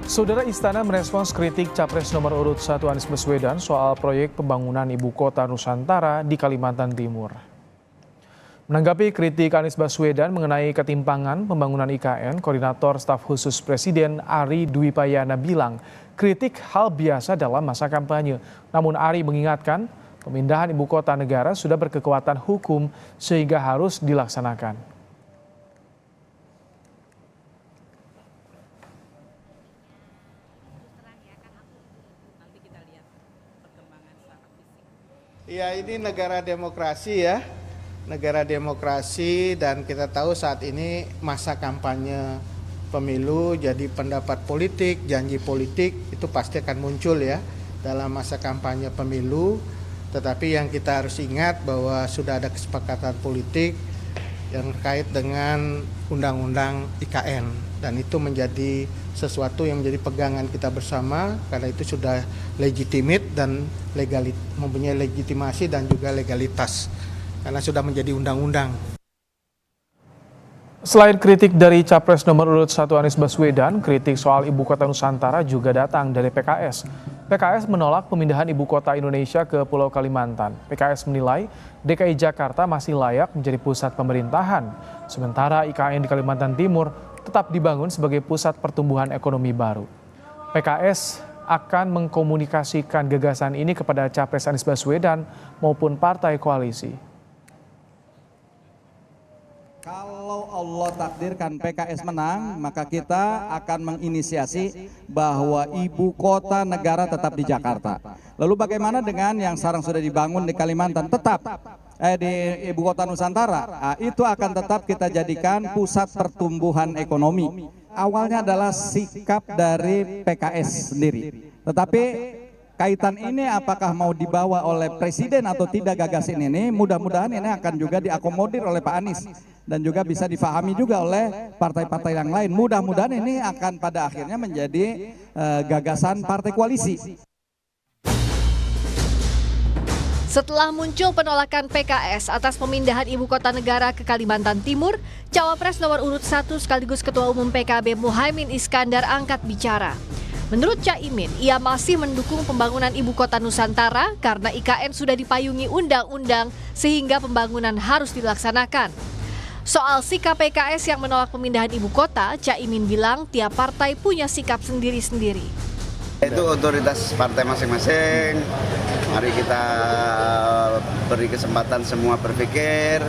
Saudara Istana merespons kritik Capres nomor urut 1 Anies Baswedan soal proyek pembangunan ibu kota Nusantara di Kalimantan Timur. Menanggapi kritik Anies Baswedan mengenai ketimpangan pembangunan IKN, Koordinator Staf Khusus Presiden Ari Dwi Payana bilang kritik hal biasa dalam masa kampanye. Namun Ari mengingatkan pemindahan ibu kota negara sudah berkekuatan hukum sehingga harus dilaksanakan. Ya, ini negara demokrasi ya, negara demokrasi, dan kita tahu saat ini masa kampanye pemilu, jadi pendapat politik, janji politik itu pasti akan muncul ya dalam masa kampanye pemilu. Tetapi yang kita harus ingat bahwa sudah ada kesepakatan politik yang terkait dengan undang-undang IKN, dan itu menjadi sesuatu yang menjadi pegangan kita bersama karena itu sudah legitimate dan mempunyai legitimasi dan juga legalitas karena sudah menjadi undang-undang. Selain kritik dari Capres nomor urut 1 Anies Baswedan, kritik soal ibu kota Nusantara juga datang dari PKS. PKS menolak pemindahan ibu kota Indonesia ke Pulau Kalimantan. PKS menilai DKI Jakarta masih layak menjadi pusat pemerintahan, sementara IKN di Kalimantan Timur tetap dibangun sebagai pusat pertumbuhan ekonomi baru. PKS akan mengkomunikasikan gagasan ini kepada Capres Anies Baswedan maupun partai koalisi. Kalau Allah takdirkan PKS menang, maka kita akan menginisiasi bahwa ibu kota negara tetap di Jakarta. Lalu bagaimana dengan yang sekarang sudah dibangun di Kalimantan tetap di ibu kota Nusantara? Nah, itu akan tetap kita jadikan pusat pertumbuhan ekonomi. Awalnya adalah sikap dari PKS sendiri. Tetapi kaitan ini apakah mau dibawa oleh Presiden atau tidak gagasan ini, mudah-mudahan ini akan juga diakomodir oleh Pak Anies dan juga bisa difahami juga oleh partai-partai yang lain. Mudah-mudahan ini akan pada akhirnya menjadi gagasan partai koalisi. Setelah muncul penolakan PKS atas pemindahan ibu kota negara ke Kalimantan Timur, Cawapres nomor urut 1 sekaligus Ketua Umum PKB Muhaimin Iskandar angkat bicara. Menurut Caimin, ia masih mendukung pembangunan ibu kota Nusantara karena IKN sudah dipayungi undang-undang sehingga pembangunan harus dilaksanakan. Soal sikap PKS yang menolak pemindahan ibu kota, Caimin bilang tiap partai punya sikap sendiri-sendiri. Itu otoritas partai masing-masing. Mari kita beri kesempatan semua berpikir,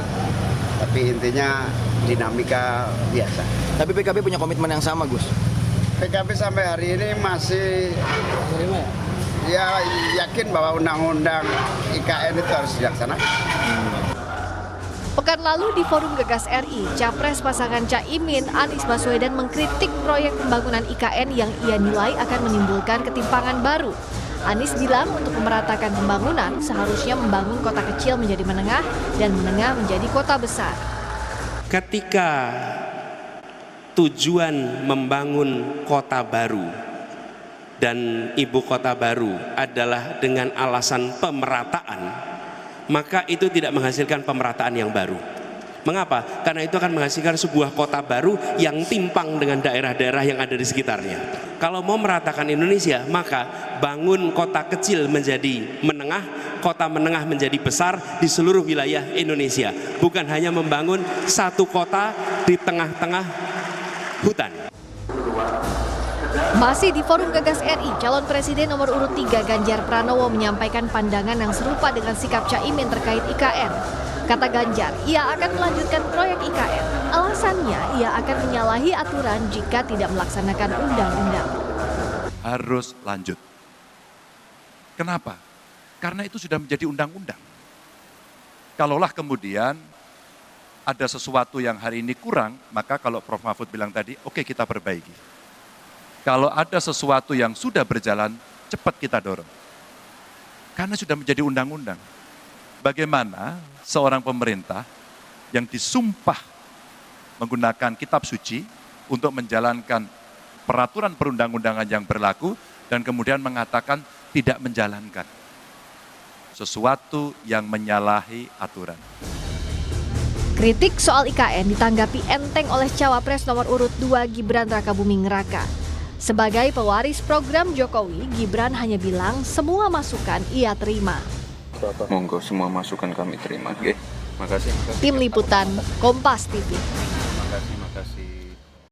tapi intinya dinamika biasa. Tapi PKB punya komitmen yang sama, Gus? PKB sampai hari ini masih yakin bahwa undang-undang IKN itu harus dilaksanakan. Pekan lalu di Forum Gagas RI, Capres pasangan Caimin Anies Baswedan mengkritik proyek pembangunan IKN yang ia nilai akan menimbulkan ketimpangan baru. Anies bilang untuk memeratakan pembangunan seharusnya membangun kota kecil menjadi menengah dan menengah menjadi kota besar. Ketika tujuan membangun kota baru dan ibu kota baru adalah dengan alasan pemerataan, maka itu tidak menghasilkan pemerataan yang baru. Mengapa? Karena itu akan menghasilkan sebuah kota baru yang timpang dengan daerah-daerah yang ada di sekitarnya. Kalau mau meratakan Indonesia, maka bangun kota kecil menjadi menengah, kota menengah menjadi besar di seluruh wilayah Indonesia. Bukan hanya membangun satu kota di tengah-tengah hutan. Masih di Forum Gagas RI, calon presiden nomor urut 3 Ganjar Pranowo menyampaikan pandangan yang serupa dengan sikap Caimin terkait IKN. Kata Ganjar, ia akan melanjutkan proyek IKN. Alasannya, ia akan menyalahi aturan jika tidak melaksanakan undang-undang. Harus lanjut. Kenapa? Karena itu sudah menjadi undang-undang. Kalaulah kemudian ada sesuatu yang hari ini kurang, maka kalau Prof. Mahfud bilang tadi, oke, kita perbaiki. Kalau ada sesuatu yang sudah berjalan, cepat kita dorong. Karena sudah menjadi undang-undang. Bagaimana seorang pemerintah yang disumpah menggunakan kitab suci untuk menjalankan peraturan perundang-undangan yang berlaku dan kemudian mengatakan tidak menjalankan sesuatu yang menyalahi aturan. Kritik soal IKN ditanggapi enteng oleh Cawapres nomor urut 2 Gibran Rakabuming Raka. Sebagai pewaris program Jokowi, Gibran hanya bilang semua masukan ia terima. Monggo semua masukan kami terima. Oke. Makasih. Tim Liputan, Kompas TV.